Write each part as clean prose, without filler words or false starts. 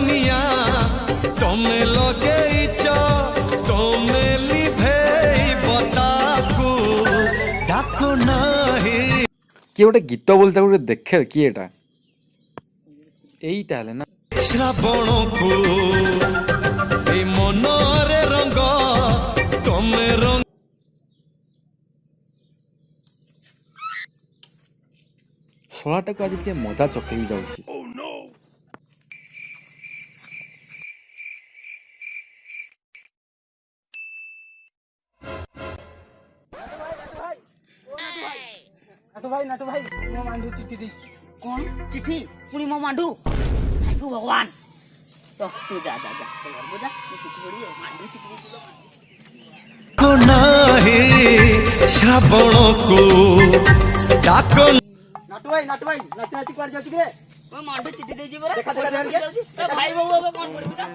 निया तमे लगेइच तमे लिभेई बताकू डाको नाही किए गोटे गीत बोलता गोटे देखे किए एटा एईटा हेले ना श्रावण को ए मनरे रंग तमे रंग शोलाटा को आज ଟିକେ ମଜା ଚକେଇ ଯାଉଛି। नाटू भाई मो मांडू चिट्ठी देछि। कौन चिट्ठी पुनी मो मांडू थैंक यू भगवान। तो तू जा जा जा घर जा चिट्ठी पड़ी है मांडू चिट्ठी देछि को नाही श्रावण को डाको नाटू भाई नाची नाची कर जाछि रे मो मांडू चिट्ठी देछि बरा देखा देखा जाछि भाई बाबू अब कौन पड़बी ता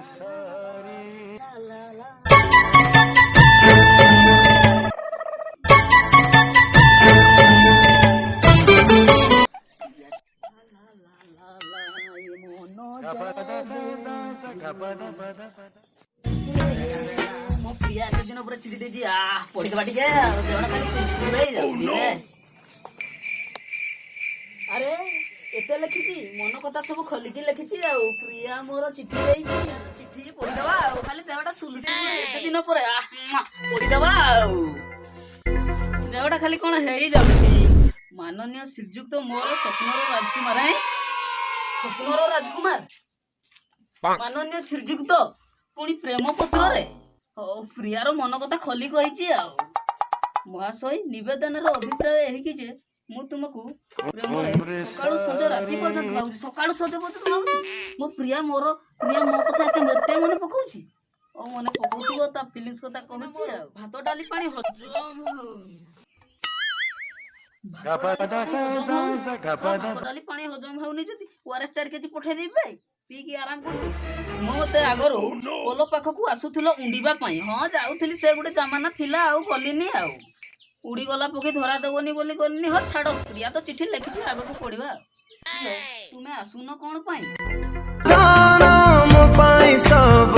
मो प्रिया के दिन ऊपर चिट्ठी देछि आ पढ़ी दबा टिके देवना खाली सुनई जाउछि रे। अरे एते लिखिछि मन कथा सब खोलिकी लिखिछि आ प्रिया मोर चिट्ठी देछि चिट्ठी पढ़ी दबा आ खाली देवटा सुलसुल एते दिन पर आ पढ़ी दबा आ देवटा खाली कोन हेई जाउछि। माननीय श्रीजुक्त मोर स्वप्नर राजकुमार है स्वप्नर राजकुमार माननीय श्रीजुक्त पुणी प्रेम पत्र रे प्रियार मन कथा खोली कही महाशय निवेदन अभिप्राय यही जे मु तुमको प्रेम सकाळु सज राति पर्यंत भाऊची सकाळु सज पर्यंत भाऊची मो प्रिया मो कथा एते मन पकाउची ओ मन पकाउथिबो ता फीलिंग्स कथा कहूची भात डाली पानी हजम भात डाली पानी हजम होउनी जदी ओआरएस 4 केजी पठे देबे पी की आराम कर मते आगरो पोलो पाखकू आसुथिलो उंडीबा पई हां जाउथिली से गुटे जमाना थिला आउ गलिनी आउ उड़ी गला पके धरा देबोनी बोली गलिनी हो छाड़ो प्रिया तो चिट्ठी लिखिथि आगो को पढिबा तुमे आसुनो कोन पई मो पाई सब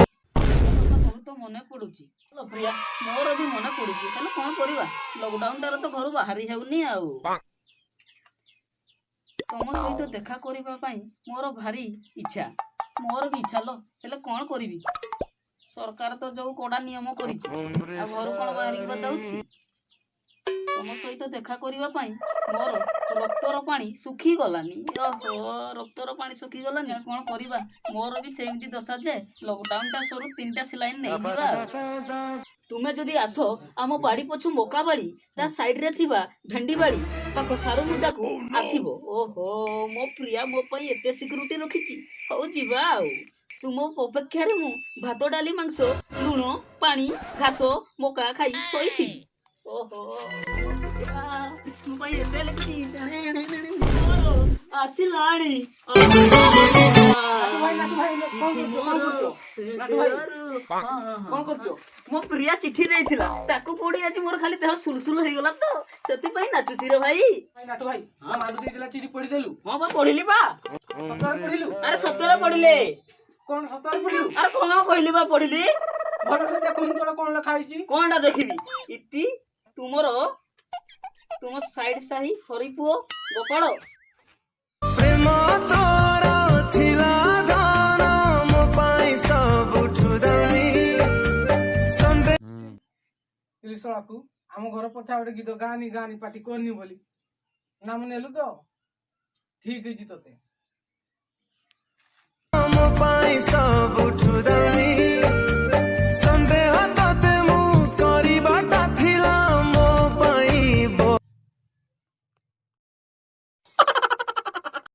बहुत मने पडुची लो प्रिया मोर भी मने पडुची कने कोन करबा लॉकडाउन तार तो घर बाहरी हेउनी आउ तम सहित देखा करबा पई मोर भारी इच्छा मोर भी इच्छा लो हेले कोन करबी सरकार तो जो कोडा नियम करिछि आ घर कोन बाहरी बताउछि तम सहित देखा करबा पई मोर रक्तर पानी सुखी गलानी ओहो रक्तर पानी सुखी गलानी कोन करबा मोर भी सेमती दशा जे लॉकडाउन ता सरू 3टा सिलाइन नै दिबा तुमे जदि आसो आम बाड़ी पछु मोका बाड़ी ता साइड रे थिबा भेंडी बाड़ी पाखो सारू मुदा को आसीबो ओहो मो प्रिया मो पई एते सिक्युरिटी रखिछि हो जीवा आउ तुमो अपेक्षा रे मु भात डाली मांस लुण पानी घास मोका खाई सोई थी ओहो मो पई एते लिखि आसिलाणी कौन करछो मो प्रिया चिट्ठी देइथिला ताकू पढी आज मोर खाली देह सुलसुल होई गला तो सेति पई नाचुची रे भाई नाटू भाई हां माडू देइथिला चिट्ठी पढी देलु हां बा पढिली बा सतरे पढिलु अरे सतरे पढिले कोन सतरे पढिलु अरे कोन कहली बा पढिली भलो से देखुनी तोला कोन लिखा आइची कोनडा देखिबी इति तुम साइड साही हरिपुओ गोपाळ प्रेम तोरा थिला धन मो पाई सब उठुदमी संदे इलिसळाकू हम घर पछा गोटे गीत गानी गानी पार्टी करनी बोली नाम नेलु तो ठीक है जी तोते मो पाई सब उठुदमी